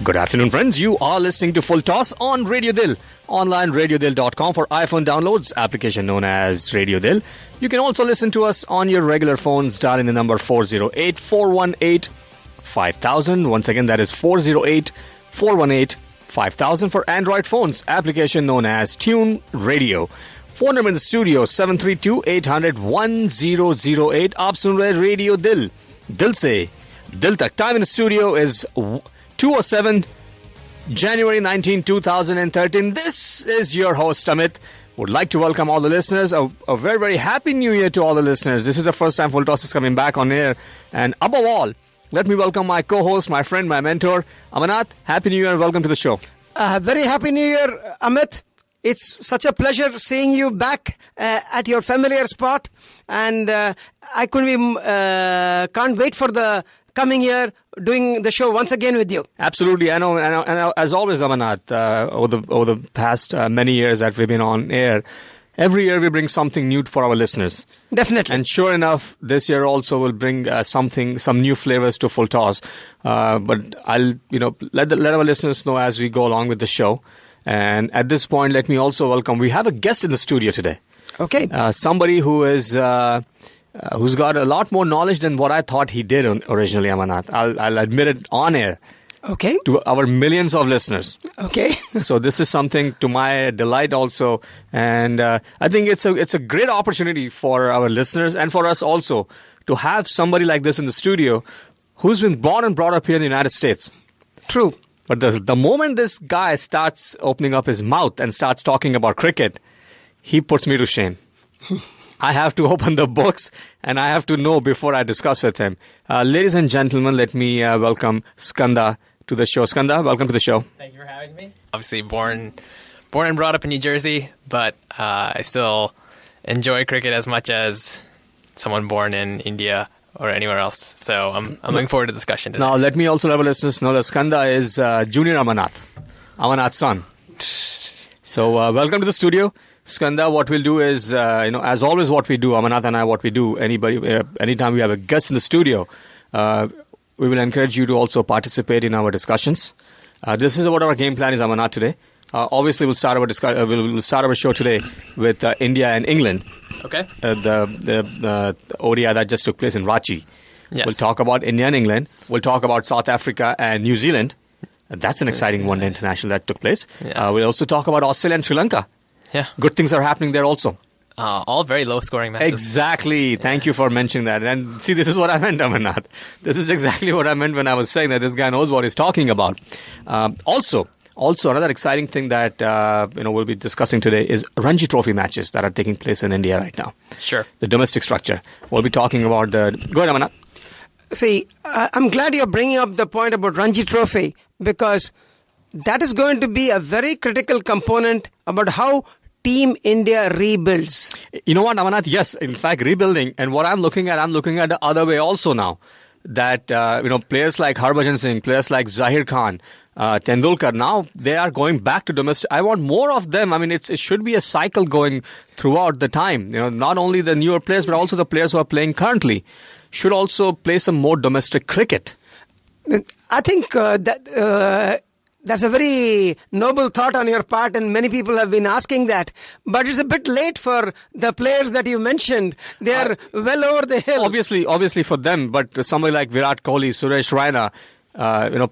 Good afternoon, friends. You are listening to Full Toss on Radio Dil. Online radiodil.com for iPhone downloads, application known as Radio Dil. You can also listen to us on your regular phones, dialing the number 408-418-5000. Once again, that is 408-418-5000 for Android phones, application known as Tune Radio. Phone number in the studio 732-800-1008. आप सुन रहे radio दिल, दिल से दिल तक. Time in the studio is 2:07, January 19, 2013. This is your host, Amit. Would like to welcome all the listeners. A very, very happy new year to all the listeners. This is the first time Full Toss is coming back on air. And above all, let me welcome my co-host, my friend, my mentor, Amanat. Happy New Year and welcome to the show. Very happy New Year, Amit. It's such a pleasure seeing you back at your familiar spot. And I can't wait for the coming year doing the show once again with you. Absolutely. I know, as always, Amanat, over the past many years that we've been on air, every year we bring something new for our listeners. Definitely. And sure enough, this year also will bring some new flavors to Full Toss. But I'll, let our listeners know as we go along with the show. And at this point, let me also welcome, we have a guest in the studio today. Okay. Somebody who is... who's got a lot more knowledge than what I thought he did originally, Amanat. I'll admit it on air. Okay. To our millions of listeners. Okay. So this is something to my delight also. And I think it's a great opportunity for our listeners and for us also to have somebody like this in the studio who's been born and brought up here in the United States. True. But the moment this guy starts opening up his mouth and starts talking about cricket, he puts me to shame. I have to open the books and I have to know before I discuss with him. Ladies and gentlemen, let me welcome Skanda to the show. Skanda, welcome to the show. Thank you for having me. Obviously born and brought up in New Jersey, but I still enjoy cricket as much as someone born in India or anywhere else. So I'm looking forward to the discussion today. Now, let me also let our listeners know that Skanda is Junior Amanat's son. So welcome to the studio. Skanda, what we'll do is, as always what we do, Amanat and I, what we do, anytime we have a guest in the studio, we will encourage you to also participate in our discussions. This is what our game plan is, Amanat, today. Obviously, we'll start our show today with India and England. Okay. The ODI that just took place in Ranchi. Yes. We'll talk about India and England. We'll talk about South Africa and New Zealand. That's an exciting one-day international that took place. Yeah. We'll also talk about Australia and Sri Lanka. Yeah. Good things are happening there also. All very low-scoring matches. Exactly. Yeah. Thank you for mentioning that. And see, this is what I meant, Amarnath. This is exactly what I meant when I was saying that this guy knows what he's talking about. Also, another exciting thing that we'll be discussing today is Ranji Trophy matches that are taking place in India right now. Sure. The domestic structure. We'll be talking about the... Go ahead, Amarnath. See, I'm glad you're bringing up the point about Ranji Trophy because that is going to be a very critical component about how Team India rebuilds. You know what, Amanat? Yes, in fact, rebuilding. And what I'm looking at the other way also now. That, players like Harbhajan Singh, players like Zahir Khan, Tendulkar, now they are going back to domestic. I want more of them. I mean, it should be a cycle going throughout the time. Not only the newer players, but also the players who are playing currently should also play some more domestic cricket. I think that's a very noble thought on your part, and many people have been asking that. But it's a bit late for the players that you mentioned. They are well over the hill. Obviously for them, but somebody like Virat Kohli, Suresh Raina,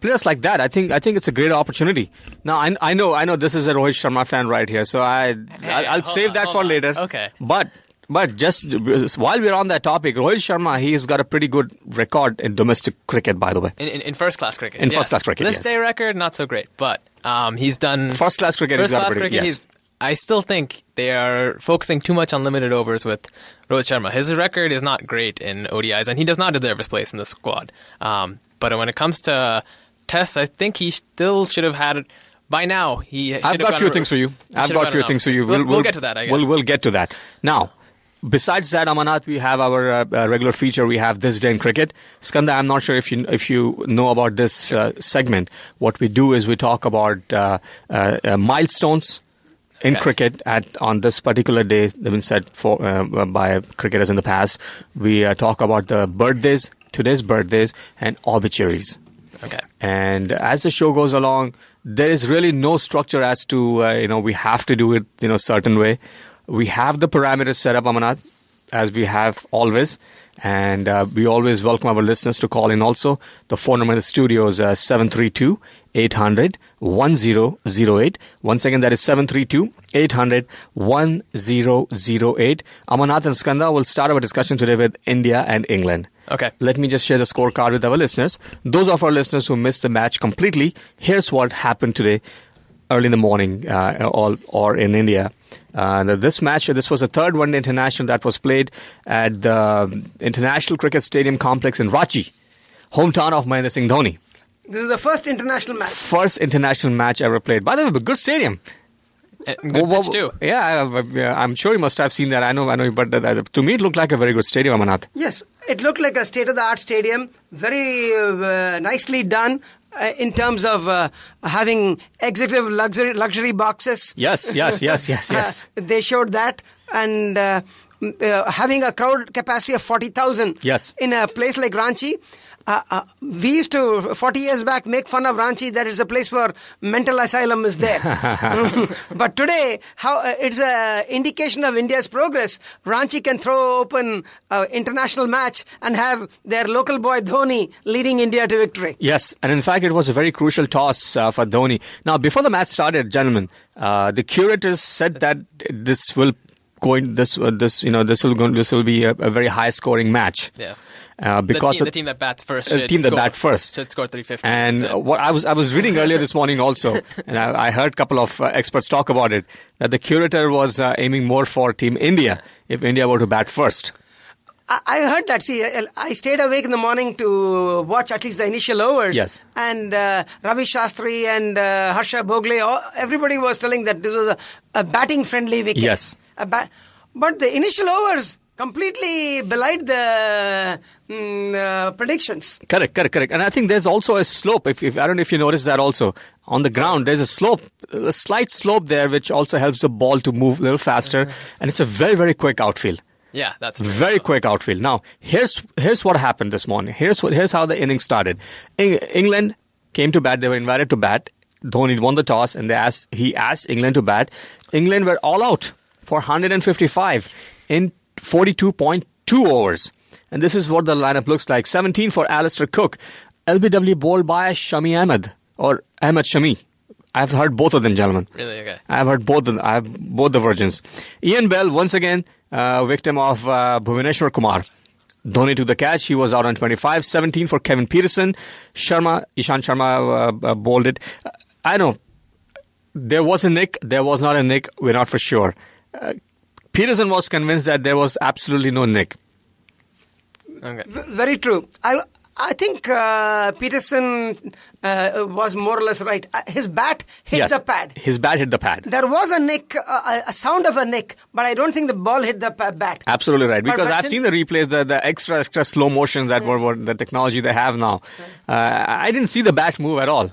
players like that, I think it's a great opportunity. Now, I know this is a Rohit Sharma fan right here, so I'll save that for later. Okay. But just while we're on that topic, Rohit Sharma, he's got a pretty good record in domestic cricket, by the way. In first-class cricket. In first-class cricket, List day record, not so great, but he's done... First-class cricket, he's got a pretty... Yes. I still think they are focusing too much on limited overs with Rohit Sharma. His record is not great in ODIs, and he does not deserve his place in the squad. But when it comes to tests, I think he still should have had... By now, I've got a few things for you. We'll get to that, I guess. We'll get to that. Now... Besides that, Amanat, we have our regular feature. We have This Day in Cricket. Skanda, I'm not sure if you know about this segment. What we do is we talk about milestones in cricket on this particular day that have been set for by cricketers in the past. We talk about the birthdays, today's birthdays, and obituaries. Okay. And as the show goes along, there is really no structure as to, we have to do it, certain way. We have the parameters set up, Amanat, as we have always. And we always welcome our listeners to call in also. The phone number in the studio is 732-800-1008. Once again, that is 732-800-1008. Amanat and Skanda will start our discussion today with India and England. Okay. Let me just share the scorecard with our listeners. Those of our listeners who missed the match completely, here's what happened today early in the morning or in India. This was the third one-day international that was played at the International Cricket Stadium complex in Ranchi, hometown of Mahendra Singh Dhoni. This is the first international match. First international match ever played. By the way, a good stadium. Good pitch too. Yeah, I'm sure you must have seen that. I know, but to me it looked like a very good stadium, Amanat. Yes, it looked like a state-of-the-art stadium, very nicely done. In terms of having executive luxury boxes. Yes. They showed that. And having a crowd capacity of 40,000 in a place like Ranchi. We used to, 40 years back, make fun of Ranchi that it's a place where mental asylum is there. But today, it's an indication of India's progress. Ranchi can throw open an international match and have their local boy Dhoni leading India to victory. Yes, and in fact, it was a very crucial toss for Dhoni. Now, before the match started, gentlemen, the curators said that this will be a very high-scoring match. Yeah. Because the team that bats first should score 350. And what I was reading earlier this morning also, and I heard a couple of experts talk about it, that the curator was aiming more for Team India if India were to bat first. I heard that. See, I stayed awake in the morning to watch at least the initial overs. Yes. And Ravi Shastri and Harsha Bhogle, everybody was telling that this was a batting-friendly wicket. Yes. But the initial overs completely belied the predictions. Correct. And I think there's also a slope. If I don't know if you noticed that also. On the ground, there's a slight slope there, which also helps the ball to move a little faster. And it's a very, very quick outfield. Yeah, that's very quick outfield. Now, here's what happened this morning. Here's how the innings started. England came to bat. They were invited to bat. Dhoni won the toss, and he asked England to bat. England were all out for 155 in 42.2 overs. And this is what the lineup looks like. 17 for Alistair Cook. LBW bowled by Shami Ahmed, or Ahmed Shami. I've heard both of them, gentlemen. Really? Okay. I've heard both of them. I have both the versions. Ian Bell, once again, victim of Bhuvaneshwar Kumar. Dhoni took the catch. He was out on 25. 17 for Kevin Peterson. Ishant Sharma bowled it. I know. There was a nick. There was not a nick. We're not for sure. Peterson was convinced that there was absolutely no nick. Okay. Very true. I think Peterson was more or less right. His bat hit the pad. His bat hit the pad. There was a nick, a sound of a nick, but I don't think the ball hit the bat. Absolutely right. Because I've seen the replays, the extra slow motions that were the technology they have now. I didn't see the bat move at all.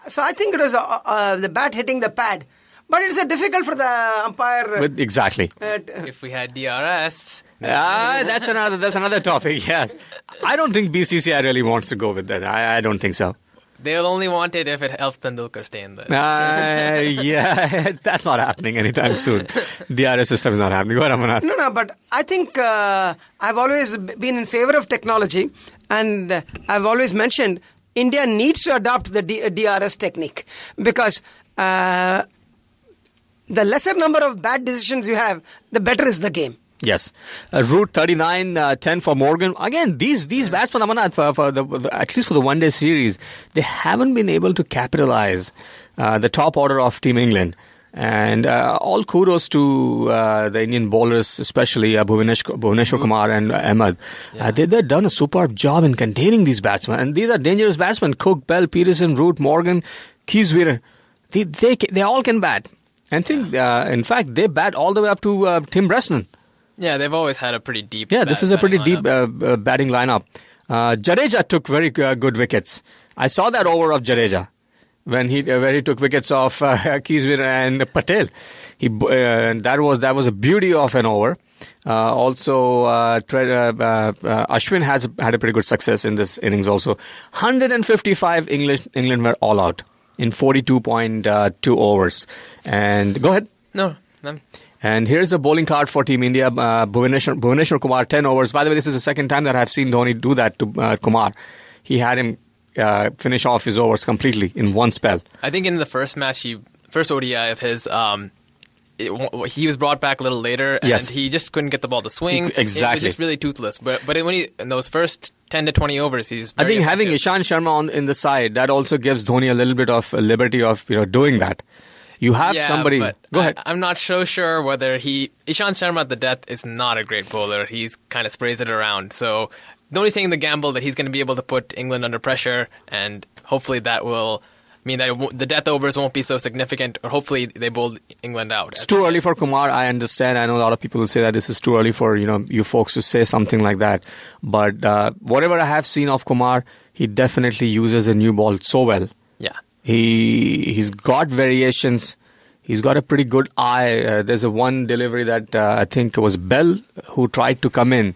So I think it was the bat hitting the pad. But it's difficult for the umpire. Exactly. If we had DRS. That's another topic, yes. I don't think BCCI really wants to go with that. I don't think so. They'll only want it if it helps Tendulkar stay in the... Yeah, that's not happening anytime soon. DRS system is not happening. Go ahead, Amanat. No, but I think I've always been in favor of technology, and I've always mentioned India needs to adopt the DRS technique because... the lesser number of bad decisions you have, the better is the game. Yes. Route 39, 10 for Morgan. Again, these batsmen, Amanat, at least for the one-day series, they haven't been able to capitalize the top order of Team England. And all kudos to the Indian bowlers, especially Bhuvaneshwar Kumar and Ahmed. Yeah. They've done a superb job in containing these batsmen. And these are dangerous batsmen. Cook, Bell, Peterson, Root, Morgan, Keesweer. They all can bat. And in fact, they bat all the way up to Tim Bresnan. Yeah, they've always had a pretty deep. Yeah, this is a pretty deep batting lineup. Jadeja took very good wickets. I saw that over of Jadeja when where he took wickets off Keesweer and Patel. That was a beauty of an over. Ashwin had a pretty good success in this innings also. 155 England were all out in 42.2 overs. And go ahead. No. And here's a bowling card for Team India. Bhuvneshwar Kumar, 10 overs. By the way, this is the second time that I've seen Dhoni do that to Kumar. He had him finish off his overs completely in one spell. I think in the first match, first ODI of his, he was brought back a little later, and he just couldn't get the ball to swing. Exactly. It was just really toothless. But when in those first 10 to 20 overs, he's very I think effective. having Ishant Sharma in the side, that also gives Dhoni a little bit of liberty of doing that. You have somebody. But go ahead. I'm not so sure whether Ishant Sharma at the death is not a great bowler. He's kind of sprays it around. So Dhoni's taking the gamble that he's going to be able to put England under pressure, and hopefully that will mean that the death overs won't be so significant, or hopefully they bowl England out. It's too early for Kumar. I understand. I know a lot of people will say that this is too early for you folks to say something like that. But whatever I have seen of Kumar, he definitely uses a new ball so well. Yeah. He's got variations. He's got a pretty good eye. There's one delivery that I think it was Bell who tried to come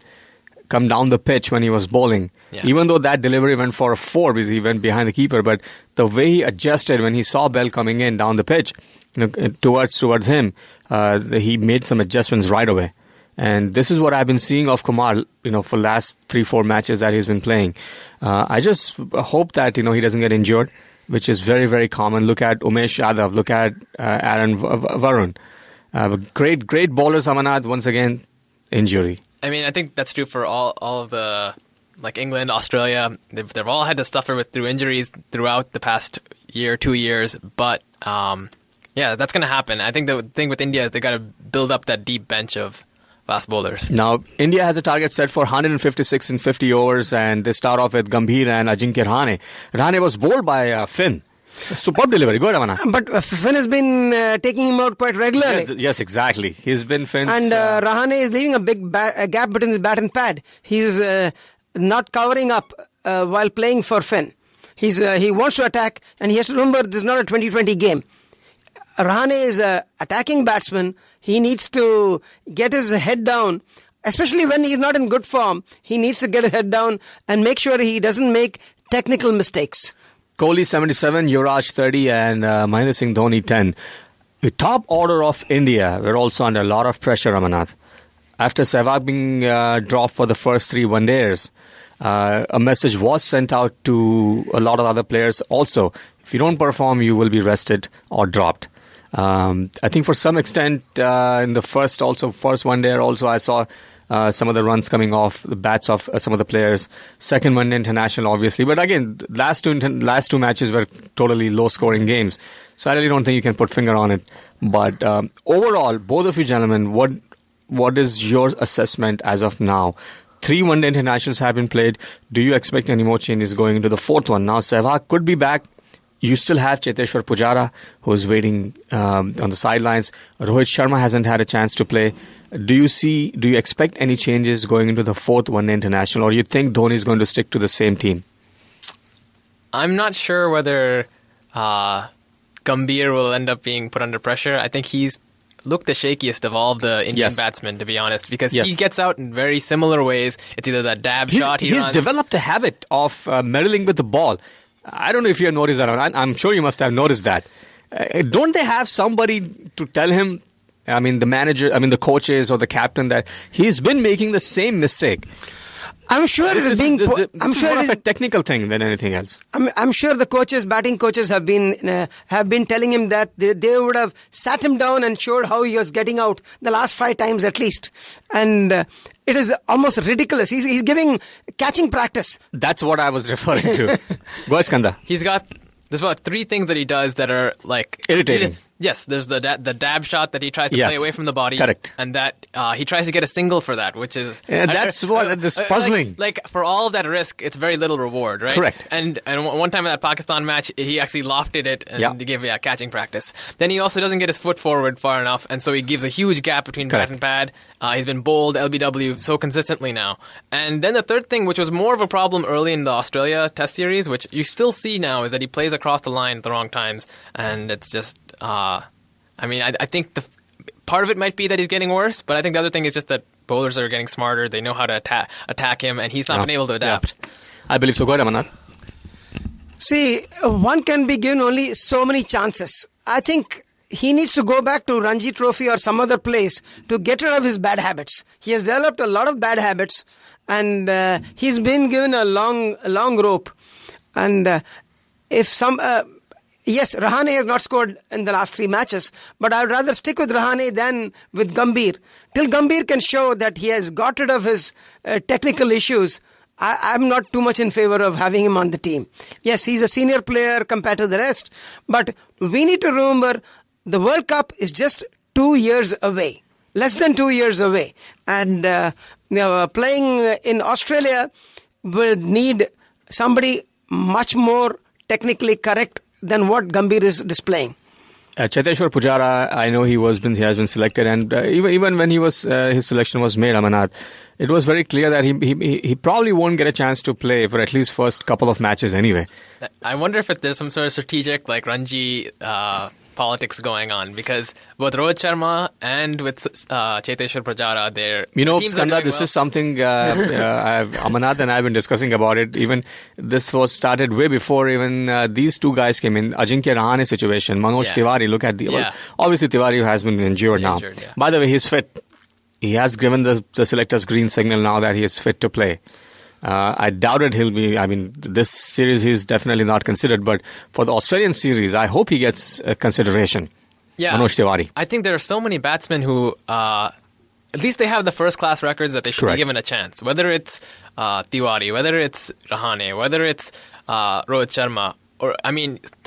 down the pitch when he was bowling. Yeah. Even though that delivery went for a 4 because he went behind the keeper, but the way he adjusted when he saw Bell coming in down the pitch towards him, he made some adjustments right away. And this is what I've been seeing of Kumar, for last 3-4 matches that he's been playing. I just hope that he doesn't get injured, which is very, very common. Look at Umesh Yadav. Look at Aaron Varun. Great bowlers, Amanat. Once again, injury. I mean, I think that's true for all of the, like England, Australia. They've all had to suffer through injuries throughout the past year, 2 years. But that's going to happen. I think the thing with India is they got to build up that deep bench of fast bowlers. Now, India has a target set for 156 in 50 overs, and they start off with Gambhir and Ajinkya Rahane. Rahane was bowled by Finn. Superb delivery. Go ahead, Amana. But Finn has been taking him out quite regularly. Yes, exactly. He's been Finn's... And Rahane is leaving a big gap between his bat and pad. He's not covering up while playing for Finn. He wants to attack, and he has to remember this is not a 20-20 game. Rahane is an attacking batsman. He needs to get his head down, especially when he's not in good form. He needs to get his head down and make sure he doesn't make technical mistakes. Kohli 77, Yuvraj 30, and Mahendra Singh Dhoni 10. The top order of India were also under a lot of pressure, Ramanath. After Sehwag being dropped for the first 3 one-dayers, a message was sent out to a lot of other players also. If you don't perform, you will be rested or dropped. I think for some extent in the first one-day also I saw some of the runs coming off the bats of some of the players. Second one international, obviously. But again, last two matches were totally low-scoring games. So I really don't think you can put finger on it. But overall, both of you gentlemen, what is your assessment as of now? 3 one-day internationals have been played. Do you expect any more changes going into the 4th one? Now, Sehwag could be back. You still have Cheteshwar Pujara, who is waiting on the sidelines. Rohit Sharma hasn't had a chance to play. Do you expect any changes going into the 4th one-day international, or do you think Dhoni is going to stick to the same team? I'm not sure whether Gambhir will end up being put under pressure. I think he's looked the shakiest of all of the Indian batsmen, to be honest, because he gets out in very similar ways. It's either that dab shot he runs. He's developed a habit of meddling with the ball. I don't know if you have noticed that. I'm sure you must have noticed that. Don't they have somebody to tell him, the manager, the coaches or the captain, that he's been making the same mistake? I'm sure it is being... I'm sure more of a technical thing than anything else. I'm sure the batting coaches have been telling him that they would have sat him down and showed how he was getting out the last 5 times at least. And it is almost ridiculous. He's giving catching practice. That's what I was referring to. Go ahead, Skanda. There's about 3 things that he does that are like irritating. Yes, there's the dab shot that he tries to play away from the body. Correct. And that he tries to get a single for that, which is... that's puzzling. Like, for all of that risk, it's very little reward, right? Correct. And one time in that Pakistan match, he actually lofted it and gave catching practice. Then he also doesn't get his foot forward far enough, and so he gives a huge gap between bat and pad. He's been bowled LBW so consistently now. And then the third thing, which was more of a problem early in the Australia Test Series, which you still see now, is that he plays across the line at the wrong times, and it's just... I think the part of it might be that he's getting worse, but I think the other thing is just that bowlers are getting smarter. They know how to attack him, and he's not been able to adapt. Yeah. I believe so. Go ahead, Amarnath. See, one can be given only so many chances. I think he needs to go back to Ranji Trophy or some other place to get rid of his bad habits. He has developed a lot of bad habits, and he's been given a long rope. And if some... yes, Rahane has not scored in the last 3 matches, but I would rather stick with Rahane than with Gambhir. Till Gambhir can show that he has got rid of his technical issues, I'm not too much in favor of having him on the team. Yes, he's a senior player compared to the rest, but we need to remember the World Cup is just 2 years away, less than 2 years away. And playing in Australia will need somebody much more technically correct than what Gambhir is displaying. Cheteshwar Pujara, I know he has been selected, and even when his selection was made, Amarnath, it was very clear that he probably won't get a chance to play for at least first couple of matches anyway. I wonder if there's some sort of strategic Ranji politics going on, because both Rohit Sharma and with Cheteshwar Pujara, Skanda, this is something Amarnath and I have been discussing about it. Even this was started way before even these two guys came in. Ajinkya Rahane situation, Manoj Tiwari. Look at obviously Tiwari has been injured now. Yeah. By the way, he's fit. He has given the selectors green signal now that he is fit to play. I doubted he'll be. I mean, this series he's definitely not considered, but for the Australian series, I hope he gets consideration. Yeah, Manoj Tiwari. I think there are so many batsmen who, at least they have the first-class records that they should be given a chance. Whether it's Tiwari, whether it's Rahane, whether it's Rohit Sharma, or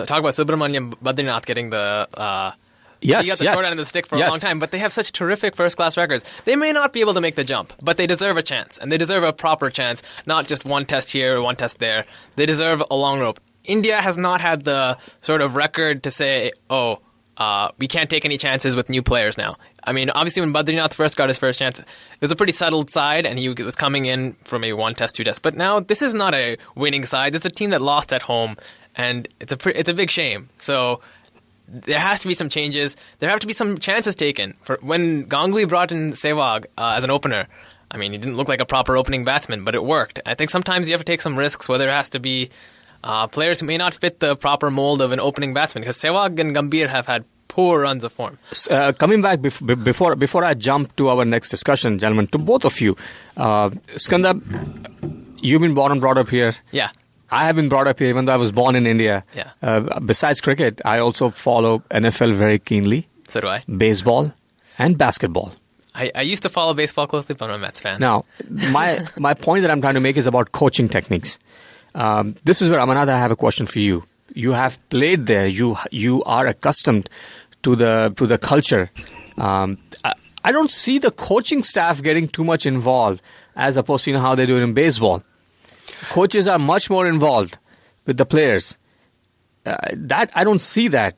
talk about Subramaniam Badrinath getting the. He got the short end of the stick for a long time, but they have such terrific first-class records. They may not be able to make the jump, but they deserve a chance, and they deserve a proper chance, not just one test here, one test there. They deserve a long rope. India has not had the sort of record to say, we can't take any chances with new players now. I mean, obviously when Badrinath first got his first chance, it was a pretty settled side, and he was coming in from a 1 test, 2 test. But now this is not a winning side. It's a team that lost at home, and it's a big shame. So there has to be some changes. There have to be some chances taken. For when Ganguly brought in Sehwag as an opener, I mean, he didn't look like a proper opening batsman, but it worked. I think sometimes you have to take some risks, whether it has to be players who may not fit the proper mold of an opening batsman, because Sehwag and Gambhir have had poor runs of form. Coming back before I jump to our next discussion, gentlemen, to both of you, Skanda, you've been born and brought up here. Yeah. I have been brought up here, even though I was born in India. Yeah. Besides cricket, I also follow NFL very keenly. So do I. Baseball and basketball. I used to follow baseball closely, but I'm a Mets fan. Now, my point that I'm trying to make is about coaching techniques. This is where, Amarnath, I have a question for you. You have played there. You are accustomed to the culture. I don't see the coaching staff getting too much involved as opposed to how they do it in baseball. Coaches are much more involved with the players. That I don't see that.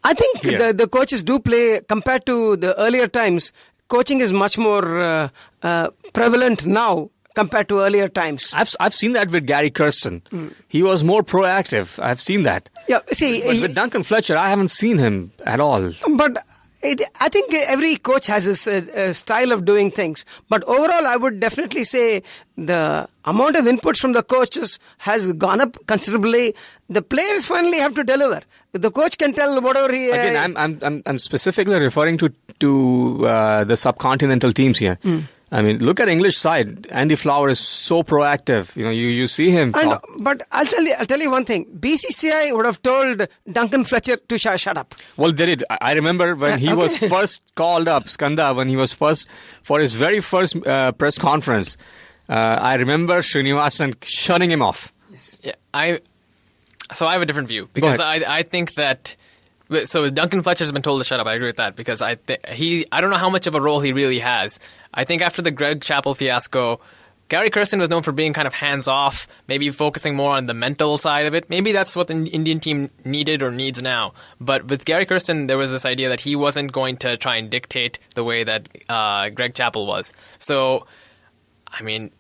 I think the coaches do play, compared to the earlier times, coaching is much more prevalent now compared to earlier times. I've seen that with Gary Kirsten. He was more proactive. I've seen that. Yeah, see, but with Duncan Fletcher, I haven't seen him at all. But I think every coach has his style of doing things. But overall, I would definitely say the amount of inputs from the coaches has gone up considerably. The players finally have to deliver. The coach can tell whatever he... Again, I'm specifically referring to the subcontinental teams here. I mean, look at English side. Andy Flower is so proactive. You see him. I know, but I'll tell you one thing. BCCI would have told Duncan Fletcher to shut up. Well, they did. I remember when he was first called up, Skanda, when he was first for his very first press conference. I remember Srinivasan shutting him off. Yeah, So I have a different view, because I think that... So Duncan Fletcher's been told to shut up. I agree with that, because I don't know how much of a role he really has. I think after the Greg Chappell fiasco, Gary Kirsten was known for being kind of hands-off, maybe focusing more on the mental side of it. Maybe that's what the Indian team needed or needs now. But with Gary Kirsten, there was this idea that he wasn't going to try and dictate the way that Greg Chappell was. So, I mean,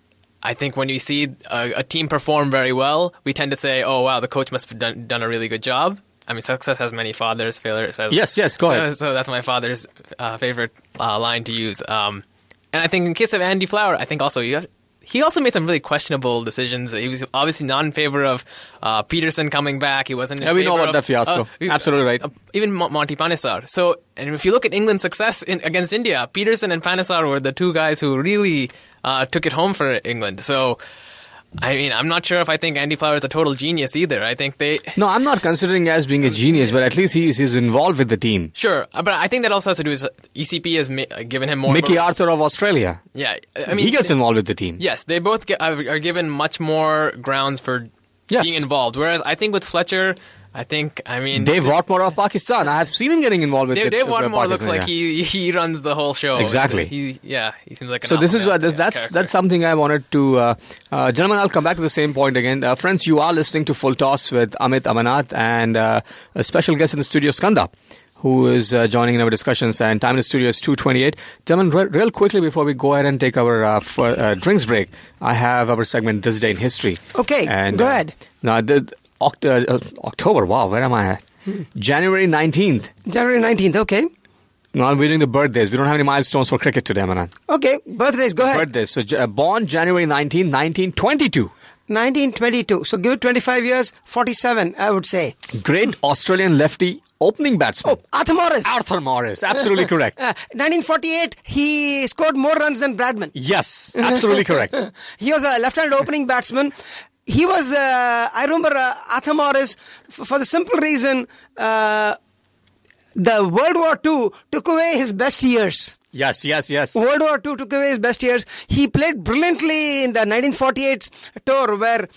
I think when you see a team perform very well, we tend to say, oh, wow, the coach must have done a really good job. I mean, success has many fathers, failure has... Yes, go ahead. So that's my father's favorite line to use. And I think in case of Andy Flower, I think also he also made some really questionable decisions. He was obviously not in favor of Peterson coming back. He wasn't in favor we know about that fiasco. Absolutely right. Even Monty Panesar. So, and if you look at England's success against India, Peterson and Panesar were the two guys who really took it home for England. So, I mean, I'm not sure if I think Andy Flower is a total genius either. I think No, I'm not considering as being a genius, but at least he's involved with the team. Sure, but I think that also has to do with ECP has given him more... Mickey Arthur of Australia. Yeah, I mean... He gets involved with the team. Yes, they both are given much more grounds for being involved. Whereas I think with Fletcher... Dave Watmore of Pakistan. I have seen him getting involved with Dave Watmore Pakistan, looks like he runs the whole show. Exactly. He seems like an So this is what that's something I wanted to... gentlemen, I'll come back to the same point again. Friends, you are listening to Full Toss with Amit Amanath and a special guest in the studio, Skanda, who is joining in our discussions. And time in the studio is 2:28. Gentlemen, real quickly before we go ahead and take our drinks break, I have our segment This Day in History. Okay, and, go ahead. Now, October, wow, where am I at? January 19th. January 19th, okay. No, we're doing the birthdays. We don't have any milestones for cricket today, Manat. Okay, birthdays, go ahead. Birthdays. So, born January 19th, 1922. 1922. So give it 25 years, 47, I would say. Great Australian lefty opening batsman. Oh, Arthur Morris. Arthur Morris, absolutely correct. 1948, he scored more runs than Bradman. Yes, absolutely correct. He was a left-handed opening batsman. He was, I remember Arthur Morris, for the simple reason, the World War II took away his best years. Yes. World War II took away his best years. He played brilliantly in the 1948 tour where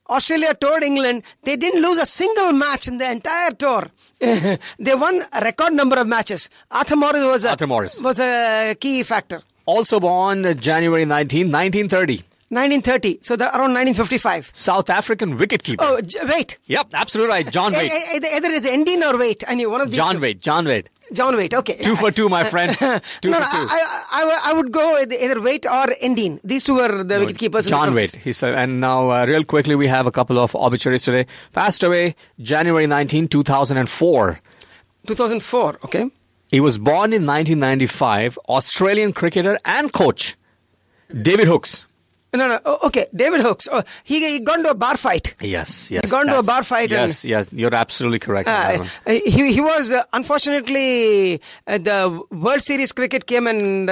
Australia toured England. They didn't lose a single match in the entire tour. They won a record number of matches. Arthur Morris was a key factor. Also born January 19th, 1930. 1930, so around 1955. South African wicketkeeper. Oh, Waite. Yep, absolutely right. John Waite. Either it's Endin or Waite. I knew one of these. John Waite. John Waite, okay. 2 for 2, my friend. 2 for 2. I would go with either Waite or Endin. These two were the wicketkeepers. John Waite. He said, and now, real quickly, we have a couple of obituaries today. Passed away January 19, 2004. 2004, okay. He was born in 1995. Australian cricketer and coach, David Hookes. No. Okay, David Hookes. Oh, he got into a bar fight. Yes. He got into a bar fight. Yes. You're absolutely correct. He was, unfortunately, the World Series cricket came and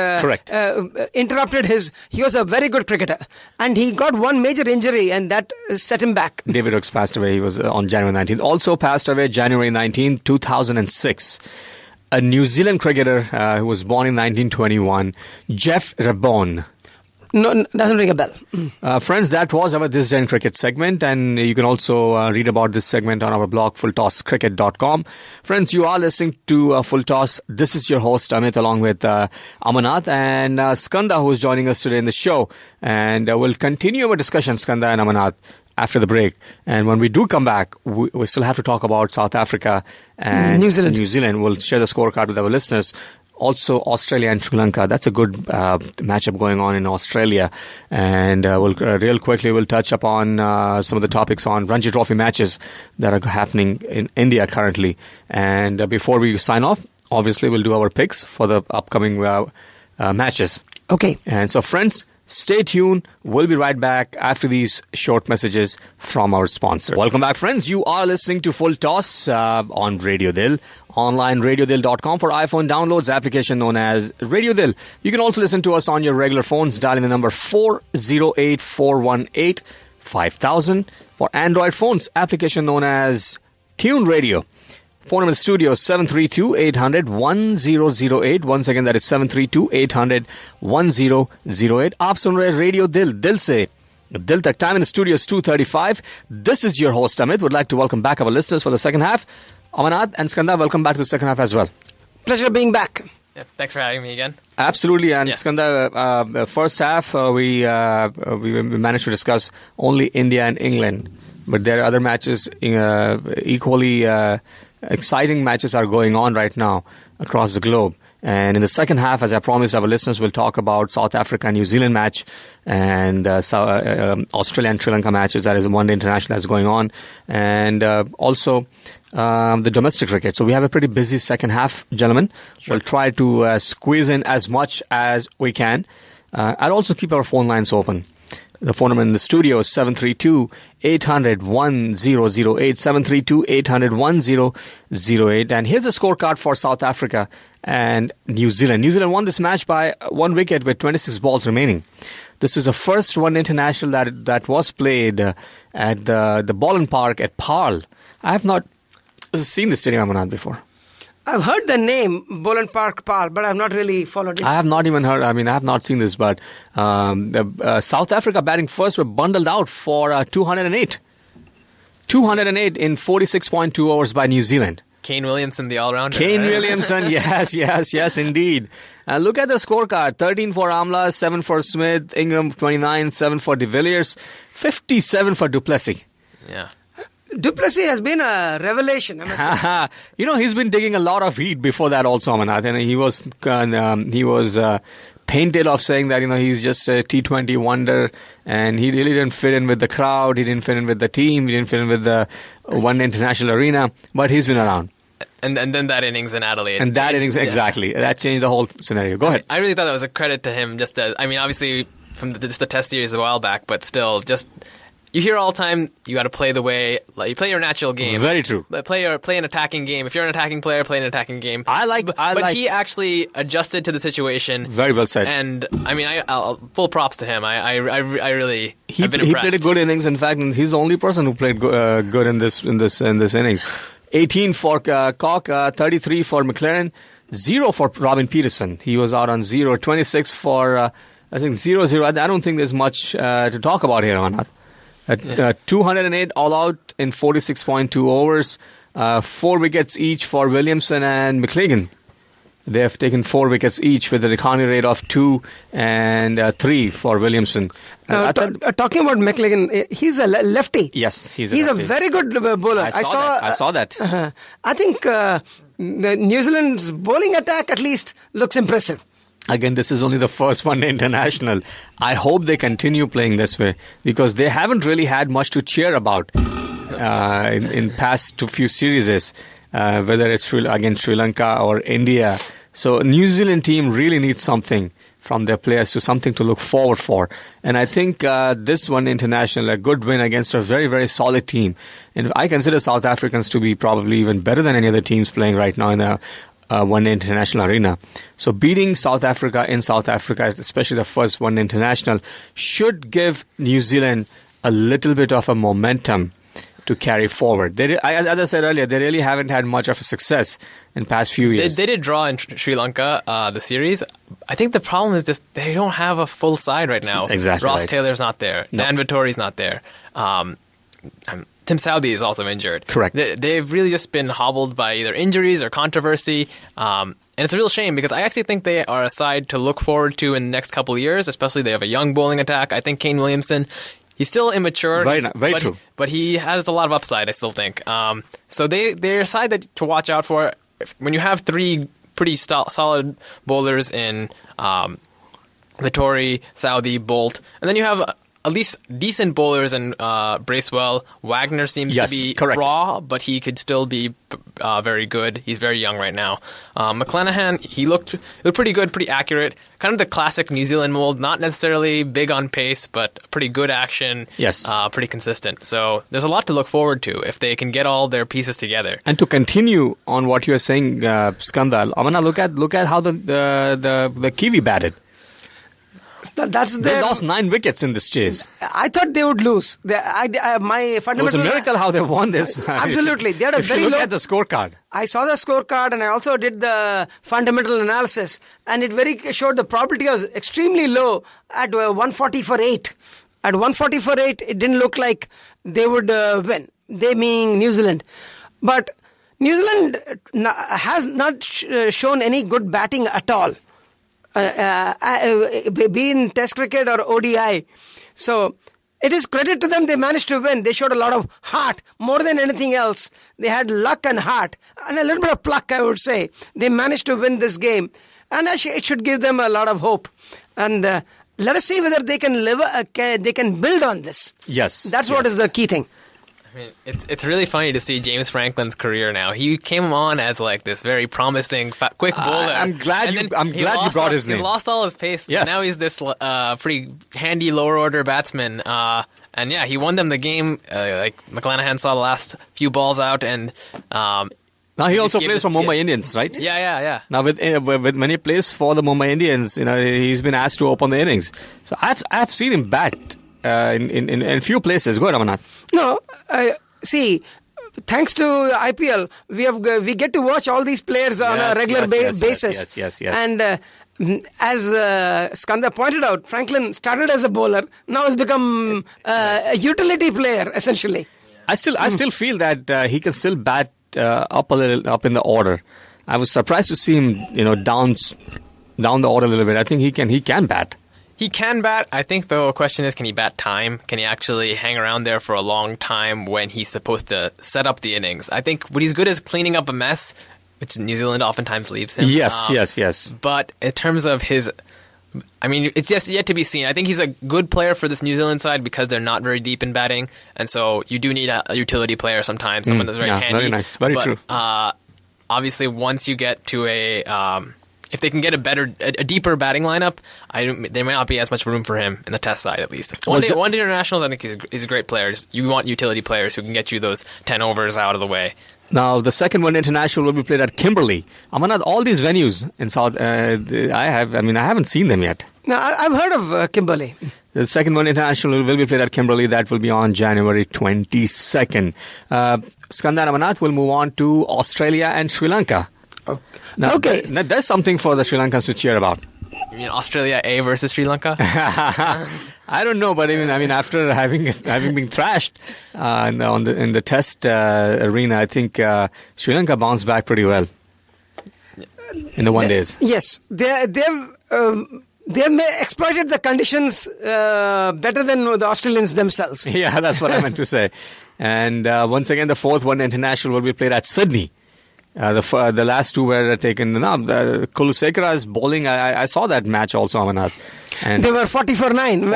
interrupted his... He was a very good cricketer. And he got one major injury and that set him back. David Hookes passed away. He was on January 19th. Also passed away January 19th, 2006. A New Zealand cricketer who was born in 1921, Jeff Rabone. No, doesn't ring a bell. Friends, that was our This Day in Cricket segment, and you can also read about this segment on our blog, fulltosscricket.com. Friends, you are listening to Full Toss. This is your host, Amit, along with Amanath and Skanda, who is joining us today in the show. And we'll continue our discussion, Skanda and Amanath, after the break. And when we do come back, we still have to talk about South Africa and New Zealand. We'll share the scorecard with our listeners. Also, Australia and Sri Lanka. That's a good matchup going on in Australia. And we'll real quickly, we'll touch upon some of the topics on Ranji Trophy matches that are happening in India currently. And before we sign off, obviously, we'll do our picks for the upcoming matches. Okay. And so, friends, stay tuned. We'll be right back after these short messages from our sponsor. Welcome back, friends. You are listening to Full Toss on Radio Dil. Online, radiodil.com for iPhone downloads, application known as Radio Dil. You can also listen to us on your regular phones, dialing the number 408-418-5000. For Android phones, application known as Tune Radio. Phone number in the studio, 732-800-1008. Once again, that is 732-800-1008. Aap sun rahe Radio Dil, Dil se Dil tak. Time in the studio is 2:35. This is your host, Amit. Would like to welcome back our listeners for the second half. Amanath and Skanda, welcome back to the second half as well. Pleasure being back. Yeah, thanks for having me again. Absolutely. And Skanda, first half, we managed to discuss only India and England. But there are other matches, equally exciting matches are going on right now across the globe. And in the second half, as I promised our listeners, we'll talk about South Africa and New Zealand match and Australia and Sri Lanka matches. That is a one-day international that's going on. And also the domestic cricket. So we have a pretty busy second half, gentlemen. Sure. We'll try to squeeze in as much as we can. I'll also keep our phone lines open. The phone number in the studio is 732-800-1008, 732-800-1008. And here's a scorecard for South Africa and New Zealand. New Zealand won this match by 1 wicket with 26 balls remaining. This is the first one international that was played at the Ball Park at Paarl. I have not seen this stadium, Amanat, before. I've heard the name Boland Park Paarl, but I've not really followed it. I have not even heard. I have not seen this, but South Africa batting first were bundled out for 208. 208 in 46.2 overs by New Zealand. Kane Williamson, the all-rounder. Kane Williamson, yes, indeed. Look at the scorecard. 13 for Amla, 7 for Smith, Ingram 29, 7 for De Villiers, 57 for Du Plessis. Yeah. Du Plessis has been a revelation, I must say. He's been taking a lot of heat before that also, Amanat. And he was painted of saying that, he's just a T20 wonder, and he really didn't fit in with the crowd, he didn't fit in with the team, he didn't fit in with the one international arena, but he's been around. And then that innings in Adelaide. And that innings, exactly. That changed the whole scenario. Go ahead. I really thought that was a credit to him, obviously from the test series a while back, but still, you hear all the time, you got to play you play your natural game. Very true. Play an attacking game. If you're an attacking player, play an attacking game. But he actually adjusted to the situation. Very well said. And I'll full props to him. I really have been impressed. He played a good innings. In fact, he's the only person who played good in this innings. 18 for Koch, 33 for McLaren, 0 for Robin Peterson. He was out on 0. 26 for I think 0-0. I don't think there's much to talk about here, Anat. 208 all out in 46.2 overs, 4 wickets each for Williamson and McLagan. They have taken 4 wickets each with a recovery rate of 2 and 3 for Williamson. Talking about McLagan, he's a lefty. Yes, he's a very good bowler. I saw that. I think the New Zealand's bowling attack at least looks impressive. Again, this is only the first one international. I hope they continue playing this way because they haven't really had much to cheer about in past few series, whether it's against Sri Lanka or India. So New Zealand team really needs something from their players, something to look forward for. And I think this one international, a good win against a very, very solid team. And I consider South Africans to be probably even better than any other teams playing right now in the one international arena. So beating South Africa in South Africa, especially the first one international, should give New Zealand a little bit of a momentum to carry forward. As I said earlier, they really haven't had much of a success in past few years. They did draw in Sri Lanka, the series. I think the problem is just they don't have a full side right now. Exactly. Ross right. Taylor's not there. No. Dan Vittori's not there. Tim Southee is also injured. Correct. They've really just been hobbled by either injuries or controversy. And it's a real shame because I actually think they are a side to look forward to in the next couple of years, especially they have a young bowling attack. I think Kane Williamson, he's still immature. Very true. But he has a lot of upside, I still think. So they're a side to watch out for. When you have 3 pretty solid bowlers in Vittori, Southee, Bolt, and then you have at least decent bowlers in Bracewell. Wagner seems to be raw, but he could still be very good. He's very young right now. McClanahan, he looked pretty good, pretty accurate. Kind of the classic New Zealand mold, not necessarily big on pace, but pretty good action. Yes. Pretty consistent. So there's a lot to look forward to if they can get all their pieces together. And to continue on what you're saying, Skanda, I want to look at how the Kiwi batted. They lost 9 wickets in this chase. I thought they would lose. My fundamental. It was a miracle how they won this. Absolutely, they had a very look low. At the scorecard. I saw the scorecard and I also did the fundamental analysis, and it showed the probability was extremely low at 140 for 8. At 140 for 8, it didn't look like they would win. They meaning New Zealand, but New Zealand has not shown any good batting at all. Be in Test cricket or ODI. So it is credit to them, they managed to win. They showed a lot of heart more than anything else. They had luck and heart and a little bit of pluck, I would say. They managed to win this game, and it should give them a lot of hope. And let us see whether they can they can build on this. Yes, that's what is the key thing. I mean, it's really funny to see James Franklin's career now. He came on as like this very promising, quick bowler. I'm glad you brought his name. He's lost all his pace, yes. but now he's this pretty handy lower order batsman. And yeah, he won them the game. Like McClanahan saw the last few balls out, and now he also plays for Mumbai Indians, right? Yeah. Now with many plays for the Mumbai Indians, he's been asked to open the innings. So I've seen him bat in few places. Go ahead, Amanath. No, see, thanks to IPL, we get to watch all these players on a regular basis. Yes. And as Skanda pointed out, Franklin started as a bowler, now has become a utility player essentially. I still feel that he can still bat up a little up in the order. I was surprised to see him, down the order a little bit. I think he can bat. He can bat. I think the question is, can he bat time? Can he actually hang around there for a long time when he's supposed to set up the innings? I think what he's good is cleaning up a mess, which New Zealand oftentimes leaves him. Yes. But in terms of his... I mean, it's just yet to be seen. I think he's a good player for this New Zealand side because they're not very deep in batting. And so you do need a utility player sometimes, someone that's very handy. Very nice. Very true. Obviously, once you get to if they can get a deeper batting lineup, there may not be as much room for him in the test side, at least. One day internationals, I think he's a great player. You want utility players who can get you those 10 overs out of the way. Now, the second one international will be played at Kimberley. Amanath, all these venues in South, I haven't seen them yet. No, I've heard of Kimberley. The second one international will be played at Kimberley. That will be on January 22nd. Skanda and Amanath will move on to Australia and Sri Lanka. Now, okay. There's something for the Sri Lankans to cheer about. You mean Australia A versus Sri Lanka? I don't know, but I mean, after having been thrashed in the Test arena, I think Sri Lanka bounced back pretty well in the one days. Yes, they've exploited the conditions better than the Australians themselves. Yeah, that's what I meant to say. And once again, the fourth one international will be played at Sydney. The last two were taken. Kulusekara's bowling. I saw that match also, Amanath. And they were 40 for 9.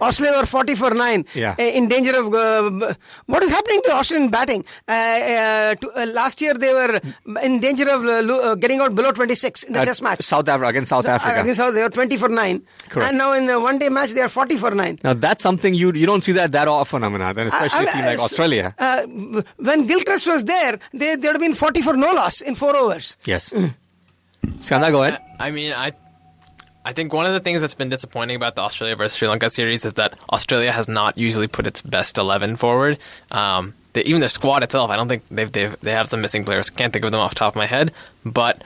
Australia were 40 for 9. Yeah. In danger of... what is happening to Australian batting? Last year they were in danger of getting out below 26 in the Test match. South Africa. They were 20 for 9. Correct. And now in the one-day match they are 40 for 9. Now that's something you don't see that often, Amanath, and especially a team like Australia. When Gilchrist was there, they would have been 40 for no loss in 4 overs. Yes. Skanda, go ahead. I think one of the things that's been disappointing about the Australia versus Sri Lanka series is that Australia has not usually put its best 11 forward. Even their squad itself, I don't think they have some missing players. Can't think of them off the top of my head. But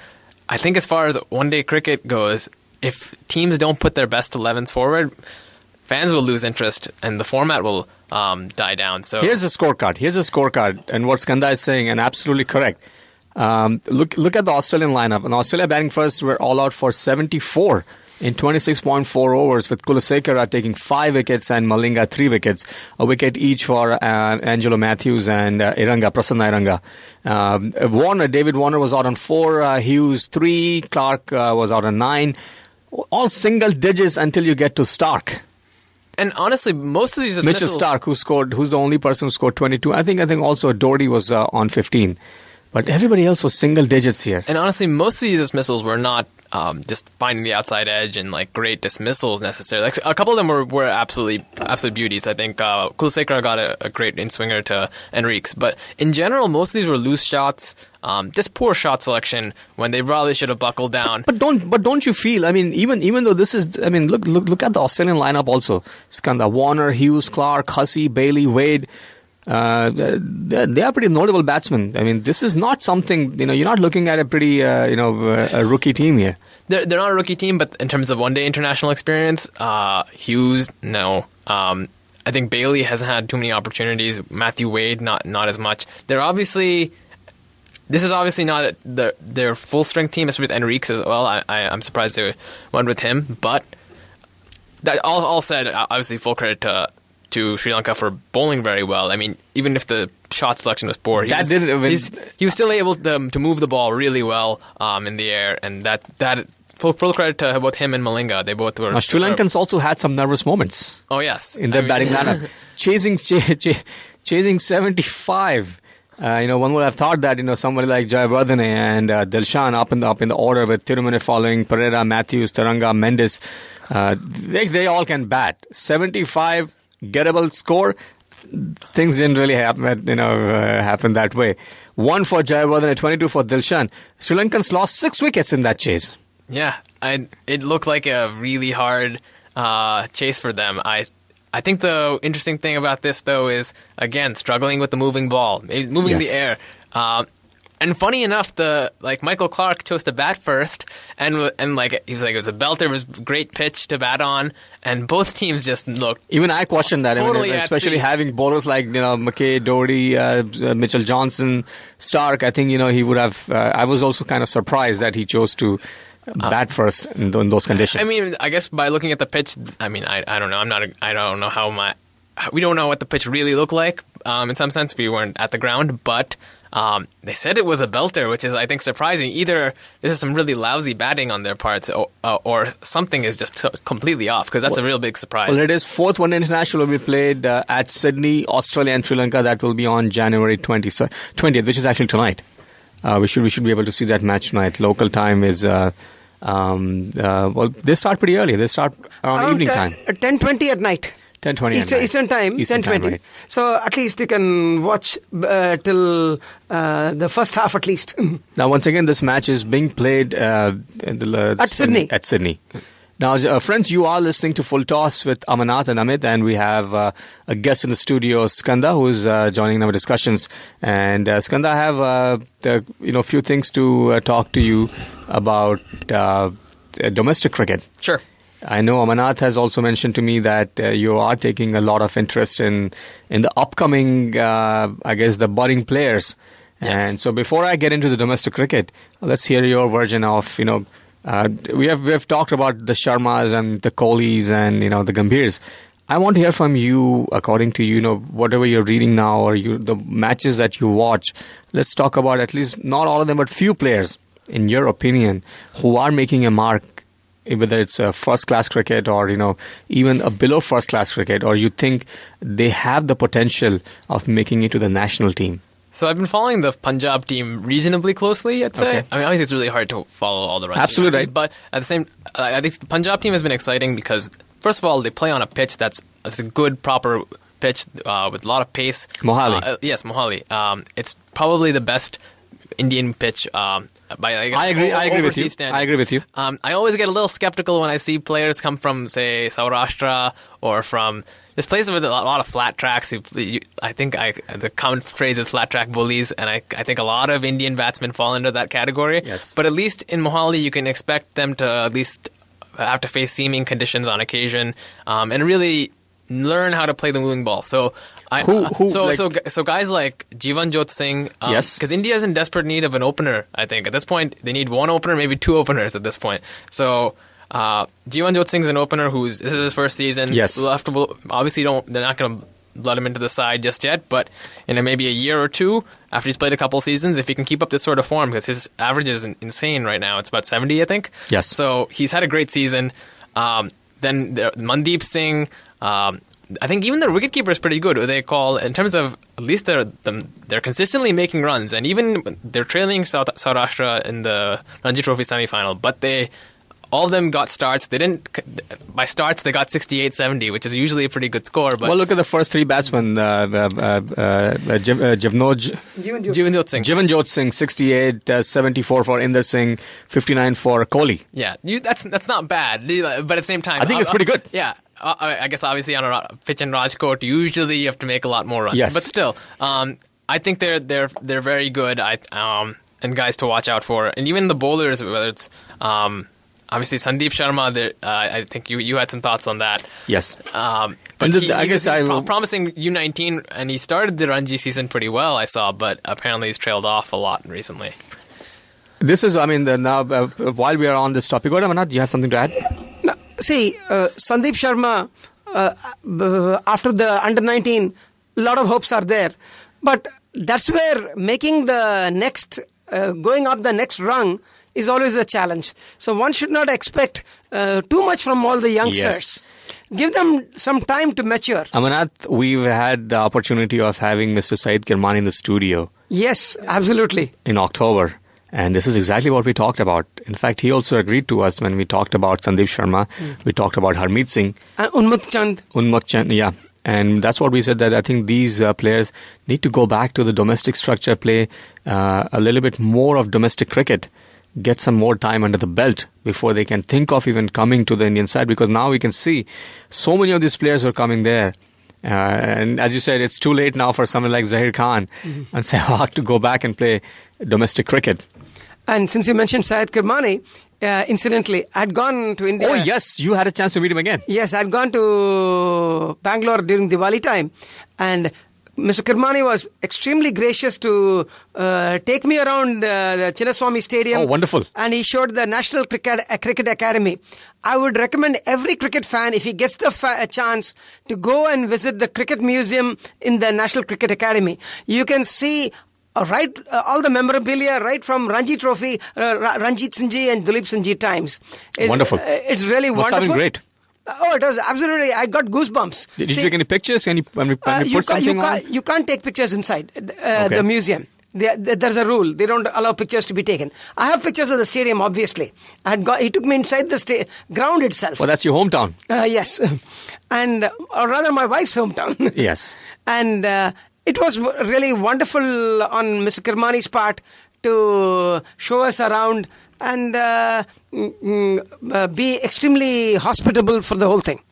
I think as far as one-day cricket goes, if teams don't put their best 11s forward, fans will lose interest and the format will die down. So here's a scorecard, and what Skanda is saying, and absolutely correct. Look at the Australian lineup. And Australia batting first were all out for 74 in 26.4 overs, with Kulasekara taking 5 wickets and Malinga 3 wickets, a wicket each for Angelo Matthews and Prasanna Iranga. David Warner was out on 4, Hughes 3, Clark was out on 9. All single digits until you get to Stark. And honestly, most of these Mitchell Stark, who's the only person who scored 22. I think also Doherty was on 15. But everybody else was single digits here. And honestly, most of these dismissals were not just finding the outside edge and like great dismissals necessarily. Like, a couple of them were absolute beauties. I think Kulasekara got a great in-swinger to Enrique's. But in general, most of these were loose shots, just poor shot selection when they probably should have buckled down. But don't you feel? I mean, even though this is, I mean, look at the Australian lineup also. Skanda, Warner, Hughes, Clark, Hussey, Bailey, Wade. They are pretty notable batsmen. I mean, this is not something, you're not looking at a pretty, a rookie team here. They're not a rookie team, but in terms of one-day international experience, Hughes, no. I think Bailey hasn't had too many opportunities. Matthew Wade, not as much. This is obviously not their full-strength team, especially with Enrique's as well. I'm surprised they went with him. But that all said, obviously full credit to Sri Lanka for bowling very well. I mean, even if the shot selection was poor, he was still able to move the ball really well in the air, and that full credit to both him and Malinga. They both were. Sri Lankans also had some nervous moments. Oh yes, in their batting lineup, chasing 75. One would have thought that, somebody like Jayawardene and Dilshan up in the order with Tirumane following, Pereira, Matthews, Taranga, Mendes, they all can bat. 75, gettable score. Things didn't really happen that way. 1 for Jayawardene, 22 for Dilshan. Sri Lankans lost 6 wickets in that chase. Yeah, it looked like a really hard chase for them. I think the interesting thing about this, though, is, again, struggling with the moving ball, moving in the air. And funny enough, Michael Clarke chose to bat first, and he was like, it was a belter, it was a great pitch to bat on, and both teams just looked. Even I questioned that, totally especially having bowlers like McKay, Doherty, Mitchell Johnson, Stark. I think he would have. I was also kind of surprised that he chose to bat first in those conditions. I mean, I guess by looking at the pitch, I don't know. I don't know we don't know what the pitch really looked like. In some sense, we weren't at the ground, but they said it was a belter, which is, I think, surprising. Either this is some really lousy batting on their parts, or something is just completely off, because that's a real big surprise. Well, it is fourth one international will be played at Sydney, Australia, and Sri Lanka. That will be on January 20th, which is actually tonight. We should be able to see that match tonight. Local time is they start pretty early. They start around evening time. 10:20 at night. 10:20 Eastern time. 10:20. Right. So at least you can watch till the first half at least. Now, once again, this match is being played at Sydney. At Sydney. Now, friends, you are listening to Full Toss with Amanath and Amit, and we have a guest in the studio, Skanda, who is joining our discussions. And Skanda, I have a few things to talk to you about domestic cricket. Sure. I know Amanath has also mentioned to me that you are taking a lot of interest in the upcoming, the budding players. Yes. And so before I get into the domestic cricket, let's hear your version of, we have talked about the Sharmas and the Kohlis and, the Gambhirs. I want to hear from you, according to whatever you're reading now or the matches that you watch. Let's talk about at least not all of them, but few players, in your opinion, who are making a mark, whether it's a first-class cricket or, even a below first-class cricket, or you think they have the potential of making it to the national team. So I've been following the Punjab team reasonably closely, I'd say. Okay. I mean, obviously it's really hard to follow all the Ranchi Absolutely matches, right. but at the same, I think the Punjab team has been exciting because, first of all, they play on a pitch that's a good, proper pitch with a lot of pace. Mohali. Yes, Mohali. It's probably the best Indian pitch by I agree with you. Standards. I agree with you. I always get a little skeptical when I see players come from, say, Saurashtra or from this place with a lot of flat tracks. I think the common phrase is flat track bullies, and I think a lot of Indian batsmen fall into that category. Yes. But at least in Mohali, you can expect them to at least have to face seaming conditions on occasion, and really learn how to play the moving ball. So so guys like Jivan Jot Singh, yes, because India is in desperate need of an opener. I think at this point they need one opener, maybe two openers at this point. So Jivan Jot Singh is an opener this is his first season. Yes, obviously they're not going to let him into the side just yet, but in maybe a year or two after he's played a couple seasons, if he can keep up this sort of form, because his average is insane right now. It's about 70, I think. Yes. So he's had a great season. Then Mandeep Singh. I think even their wicketkeeper is pretty good. They call, in terms of, at least they're consistently making runs, and even they're trailing Saurashtra in the Ranji Trophy semi-final, but all of them got starts. They got 68-70, which is usually a pretty good score. But well, look at the first three batsmen, Jivan Jot Singh, 68, 74 for Inder Singh, 59 for Kohli. Yeah, that's not bad, but at the same time, I think it's pretty good. Yeah. I guess obviously on a pitch in Rajkot, usually you have to make a lot more runs. Yes. But still, I think they're very good. And guys to watch out for, and even the bowlers, whether it's obviously Sandeep Sharma. I think you had some thoughts on that. Yes. But I guess promising U19, and he started the Ranji season pretty well, I saw, but apparently he's trailed off a lot recently. This is, now while we are on this topic, Amanath, do you have something to add? No, see, Sandeep Sharma, after the under-19, a lot of hopes are there. But that's where making the next, going up the next rung is always a challenge. So one should not expect too much from all the youngsters. Yes. Give them some time to mature. Amanath, we've had the opportunity of having Mr. Saeed Kirmani in the studio Yes, absolutely. in October. And this is exactly what we talked about. In fact, he also agreed to us when we talked about Sandeep Sharma. We talked about Harmeet Singh. Unmut Chand. Unmuk Chand, yeah. And that's what we said, that I think these players need to go back to the domestic structure, play a little bit more of domestic cricket, get some more time under the belt before they can think of even coming to the Indian side. Because now we can see so many of these players who are coming there. And as you said, it's too late now for someone like Zahir Khan and Sehwag to go back and play domestic cricket. And since you mentioned Syed Kirmani, incidentally, I'd gone to India. Oh, yes, you had a chance to meet him again. Yes, I'd gone to Bangalore during Diwali time, and Mr. Kirmani was extremely gracious to take me around the Chinnaswamy Stadium. Oh, wonderful. And he showed the National Cricket Academy. I would recommend every cricket fan, if he gets the chance, to go and visit the Cricket Museum in the National Cricket Academy. You can see all the memorabilia, right from Ranji Trophy, Ranjit Singhji and Duleep Singhji times. Wonderful. It's really Must wonderful. have been great. Oh, it was absolutely. I got goosebumps. Did you take any pictures? Can you put something on? You can't take pictures inside the museum. There's a rule. They don't allow pictures to be taken. I have pictures of the stadium, obviously. He took me inside the ground itself. Well, that's your hometown. Yes. Or rather my wife's hometown. Yes. And it was really wonderful on Mr. Kirmani's part to show us around and be extremely hospitable for the whole thing.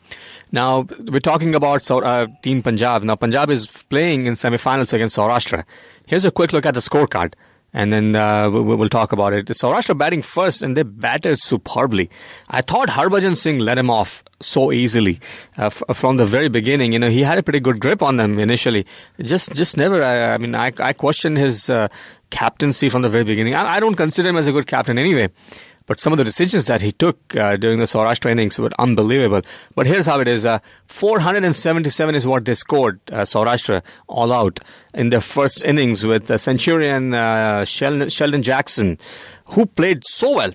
Now, we're talking about Team Punjab. Now, Punjab is playing in semi-finals against Saurashtra. Here's a quick look at the scorecard, and then we'll talk about it. Saurashtra batting first, and they batted superbly. I thought Harbhajan Singh let him off so easily from the very beginning. You know, he had a pretty good grip on them initially. Just never. I questioned his captaincy from the very beginning. I don't consider him as a good captain anyway. But some of the decisions that he took during the Saurashtra innings were unbelievable. But here's how it is. 477 is what they scored, Saurashtra, all out, in their first innings with Centurion Sheldon Jackson, who played so well.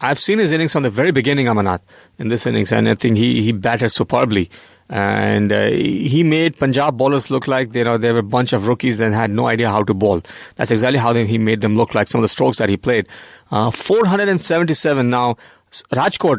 I've seen his innings from the very beginning, Amanath, in this innings, and I think he batted superbly. And he made Punjab bowlers look like they were a bunch of rookies that had no idea how to bowl. That's exactly how he made them look like, some of the strokes that he played. 477 now. Rajkot,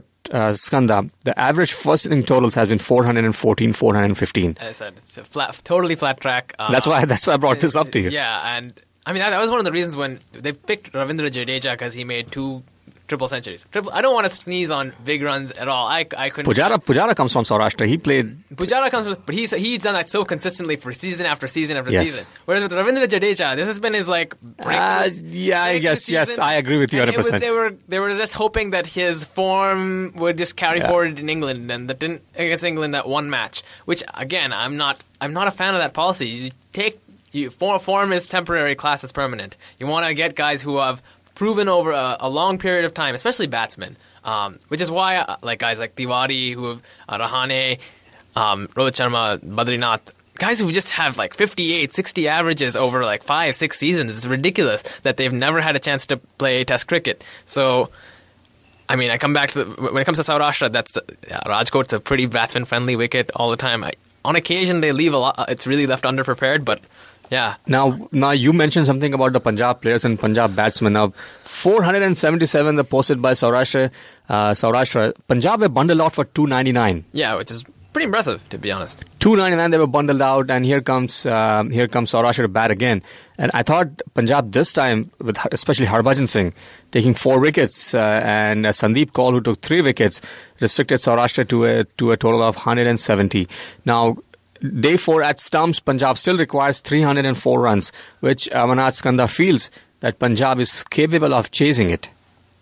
Skanda, the average first inning totals has been 414, 415. As I said, it's a totally flat track. That's why I brought this up to you. Yeah, and I mean that was one of the reasons when they picked Ravindra Jadeja, because he made 2 triple centuries. I don't want to sneeze on big runs at all. I couldn't. Pujara comes from Saurashtra. He played. Pujara comes from, but he's done that so consistently for season after season after season. Whereas with Ravindra Jadeja, this has been his Yes, I agree with you 100%. They were just hoping that his form would just carry forward in England, and that didn't against England that one match. Which again, I'm not a fan of that policy. Form is temporary, class is permanent. You want to get guys who have proven over a long period of time, especially batsmen, which is why guys like Tiwari, Rahane, Rohit Sharma, Badrinath, guys who just have 58, 60 averages over 5-6 seasons. It's ridiculous that they've never had a chance to play Test cricket. So, I mean, I come back to when it comes to Saurashtra, Rajkot's a pretty batsman-friendly wicket all the time. On occasion, they leave a lot. It's really left underprepared, but. Yeah. Now you mentioned something about the Punjab players and Punjab batsmen. Now, 477 posted by Saurashtra. Punjab were bundled out for 299. Yeah, which is pretty impressive, to be honest. 299 they were bundled out, and here comes Saurashtra to bat again. And I thought Punjab this time, with especially Harbhajan Singh taking 4 wickets and Sandeep Kaul, who took 3 wickets, restricted Saurashtra to a total of 170. Now, Day 4 at stumps, Punjab still requires 304 runs, which Amit Skanda feels that Punjab is capable of chasing it.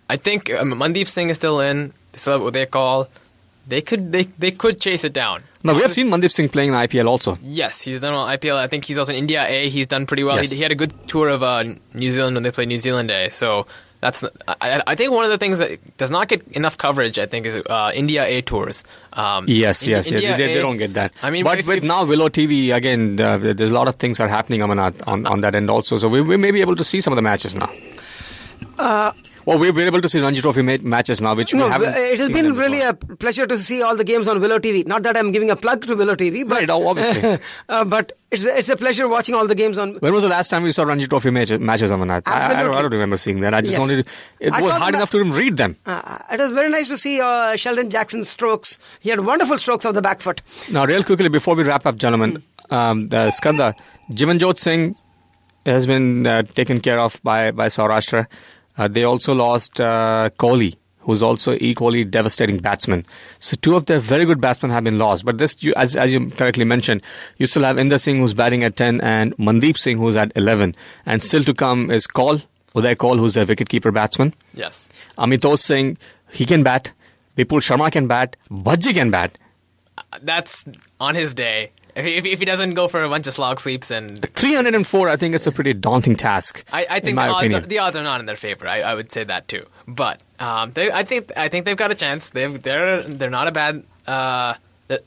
I think Mandeep Singh is still in. So what they call, they could chase it down. Now, we have seen Mandeep Singh playing in IPL also. Yes, he's done well in IPL. I think he's also in India A. He's done pretty well. Yes. He had a good tour of New Zealand when they played New Zealand A. So I think one of the things that does not get enough coverage, I think, is India A tours. Yes. They don't get that. I mean, but with now Willow TV, again, there's a lot of things are happening, Amanath, on that end also. So we may be able to see some of the matches now. Well, we've been able to see Ranji Trophy matches now, which we haven't. It has been really a pleasure to see all the games on Willow TV. Not that I'm giving a plug to Willow TV, but Right, obviously. but it's a pleasure watching all the games on. When was the last time we saw Ranji Trophy matches, Amanath? I don't remember seeing that. I just wanted to, it was hard enough to even read them. It was very nice to see Sheldon Jackson's strokes. He had wonderful strokes of the back foot. Now, real quickly, before we wrap up, gentlemen, Skanda, Jivanjot Singh has been taken care of by Saurashtra. They also lost Kohli, who's also equally devastating batsman. So two of their very good batsmen have been lost. But this, as you correctly mentioned, you still have Inder Singh, who's batting at 10, and Mandeep Singh, who's at 11. And still to come is Uday Kaul, who's a wicket-keeper batsman. Yes. Amitosh Singh, he can bat. Vipul Sharma can bat. Bhaji can bat. That's on his day. If he doesn't go for a bunch of slog sweeps and 304, I think it's a pretty daunting task. I think the odds are not in their favor. I would say that too. But I think they've got a chance. They're not a bad.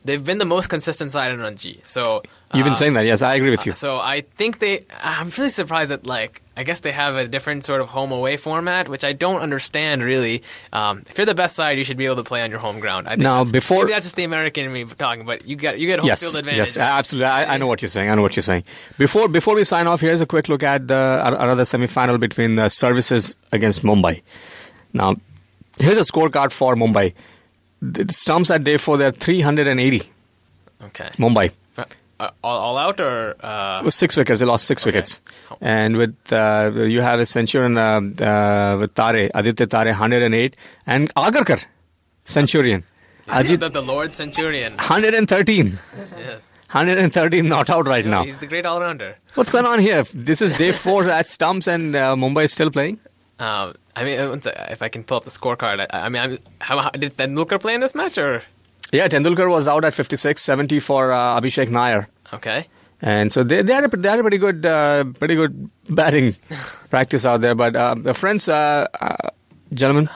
They've been the most consistent side in Ranji. So you've been saying that, yes, I agree with you. So I think I'm really surprised that I guess they have a different sort of home away format, which I don't understand really. If you're the best side, you should be able to play on your home ground. I think maybe that's just the American in me talking, but you get home field advantage. Yes, absolutely. I know what you're saying. Before we sign off, here's a quick look at another semi-final between the Services against Mumbai. Now, here's a scorecard for Mumbai. The stumps at day 4, they're 380. Okay. Mumbai. All out or? It was 6 wickets. They lost 6 wickets. And with you have a Centurion with Tare, Aditya Tare, 108. And Agarkar, Centurion. The Lord Centurion. 113. Yes. 113 not out right now. He's the great all-rounder. What's going on here? This is day 4 at stumps and Mumbai is still playing? I mean, if I can pull up the scorecard, how did Tendulkar play in this match, or? Yeah, Tendulkar was out at 56, 70 for Abhishek Nair. Okay. And so they had a pretty good batting practice out there. But friends, gentlemen,